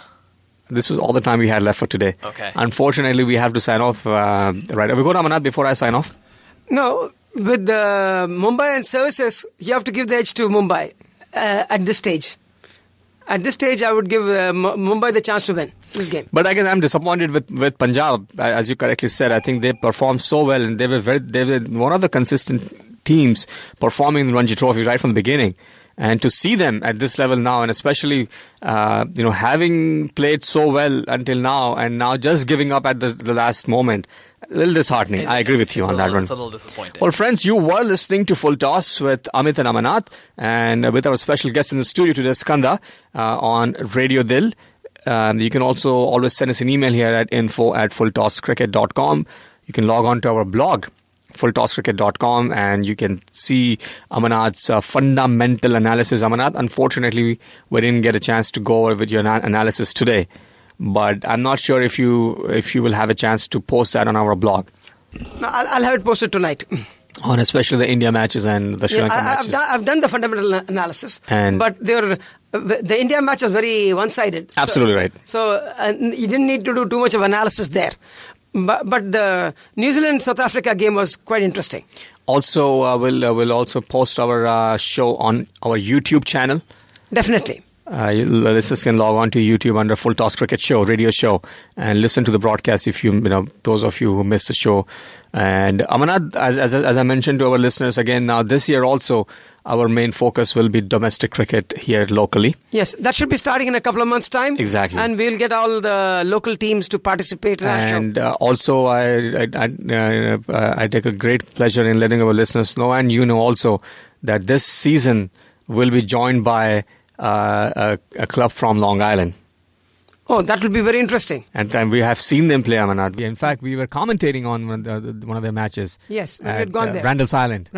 this was all the time we had left for today. Okay. Unfortunately, we have to sign off. Right. We go to Amanath before I sign off. No, with the Mumbai and Services, you have to give the edge to Mumbai at this stage. At this stage, I would give Mumbai the chance to win this game. But again, I'm disappointed with Punjab. As you correctly said, I think they performed so well, and they were one of the consistent teams performing in the Ranji Trophy right from the beginning. And to see them at this level now, and especially having played so well until now, and now just giving up at the last moment, a little disheartening. I agree with you on that one. It's a little disappointing. Well, friends, you were listening to Full Toss with Amit and Amanath, and with our special guest in the studio today, Skanda, on Radio Dil. You can also always send us an email here at info@fulltosscricket.com. You can log on to our blog, fulltosscricket.com, and you can see Amanath's fundamental analysis. Amanath, unfortunately, we didn't get a chance to go over with your analysis today, but I'm not sure if you will have a chance to post that on our blog. No, I'll have it posted tonight. On especially the India matches and the Sri Lanka matches. I've done the fundamental analysis, but the India match was very one-sided. Absolutely right. So you didn't need to do too much of analysis there. But the New Zealand-South Africa game was quite interesting. Also, we'll also post our show on our YouTube channel. Definitely. Listeners can log on to YouTube under Full Toss Cricket Show, radio show, and listen to the broadcast if those of you who missed the show. And Amanath, as I mentioned to our listeners again, now this year also, our main focus will be domestic cricket here locally. Yes, that should be starting in a couple of months' time. Exactly. And we'll get all the local teams to participate in our show. And also, I take a great pleasure in letting our listeners know, and also, that this season will be joined by a club from Long Island. Oh, that will be very interesting. And we have seen them play, Amanath. In fact, we were commentating on one of their matches. Yes, we had gone there. Randall's Island.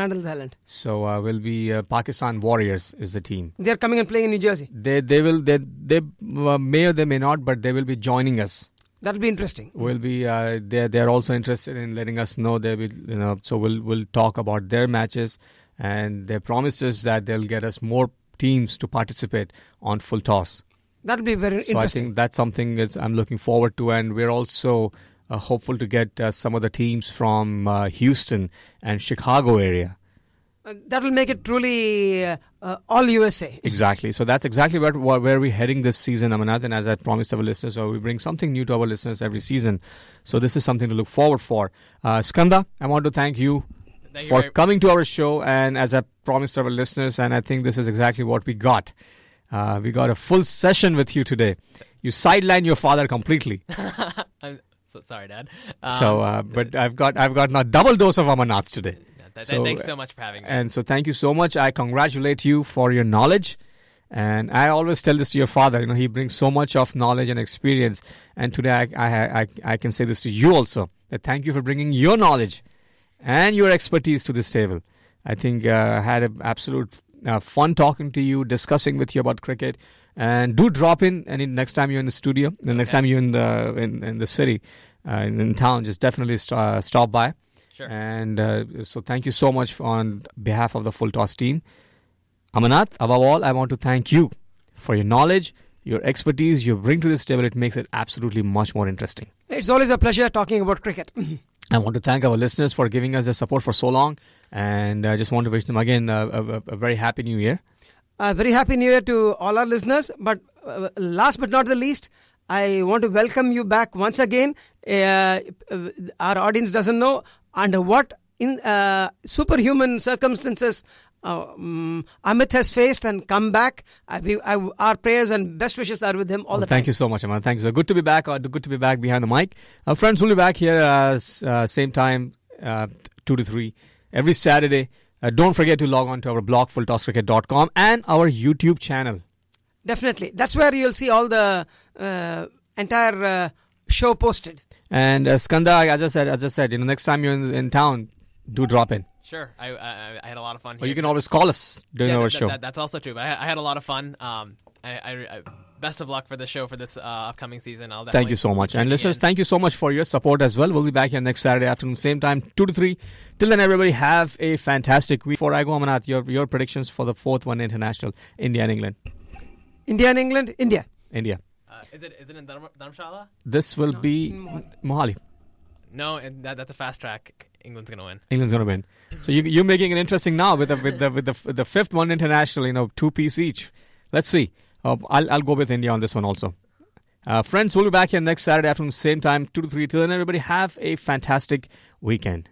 So will be Pakistan Warriors is the team. They're coming and playing in New Jersey. They may or they may not, but they will be joining us. That'll be interesting. Will be they're also interested in letting us know they will so we'll talk about their matches, and they promised us that they'll get us more teams to participate on Full Toss. That'll be very interesting. So I think that's something I'm looking forward to, and we're also hopeful to get some of the teams from Houston and Chicago area That will make it truly all USA. Exactly. So that's exactly where we're heading this season, Amanat. And as I promised our listeners, so we bring something new to our listeners every season. So this is something to look forward for. Skanda, I want to thank you for coming to our show. And as I promised our listeners, and I think this is exactly what we got. We got a full session with you today. You sidelined your father completely. I'm so sorry, Dad. But I've got now double dose of Amanat today. Thanks so much for having me. And so thank you so much. I congratulate you for your knowledge. And I always tell this to your father. You know, he brings so much of knowledge and experience. And today I can say this to you also. That thank you for bringing your knowledge and your expertise to this table. I think I had an absolute fun talking to you, discussing with you about cricket. And do drop in next time you're in the studio, the next time you're in the city, in town, just definitely stop by. Sure. And so thank you so much on behalf of the Full Toss team. Amanat, above all, I want to thank you for your knowledge, your expertise you bring to this table. It makes it absolutely much more interesting. It's always a pleasure talking about cricket. I want to thank our listeners for giving us their support for so long. And I just want to wish them again a very happy new year. Very happy new year to all our listeners. But last but not the least, I want to welcome you back once again. Our audience doesn't know under what superhuman circumstances Amit has faced and come back. Our prayers and best wishes are with him all the time. Thank you so much, Aman. Thank you. So good to be back. Good to be back behind the mic. Friends, we'll be back here same time, 2 to 3 every Saturday. Don't forget to log on to our blog, fulltosscricket.com, and our YouTube channel. Definitely. That's where you'll see all the entire show posted. And Skanda, as I said, next time you're in town, do drop in. Sure. I had a lot of fun here. Or you can always call us during our show. That's also true. But I had a lot of fun. Best of luck for the show for this upcoming season. Thank you so much. And listeners, thank you so much for your support as well. We'll be back here next Saturday afternoon, same time, 2 to 3. Till then, everybody, have a fantastic week. Before I go, Amanat, your predictions for the 4th one international, India and England. India and England? India. India. Is it in Dharamshala? This will be Mohali. No, that's a fast track. England's going to win. England's going to win. So you're making it interesting now with the 5th one international, 2 piece each. Let's see. I'll go with India on this one also. Friends, we'll be back here next Saturday afternoon, same time, 2 to 3. Till then, everybody, have a fantastic weekend.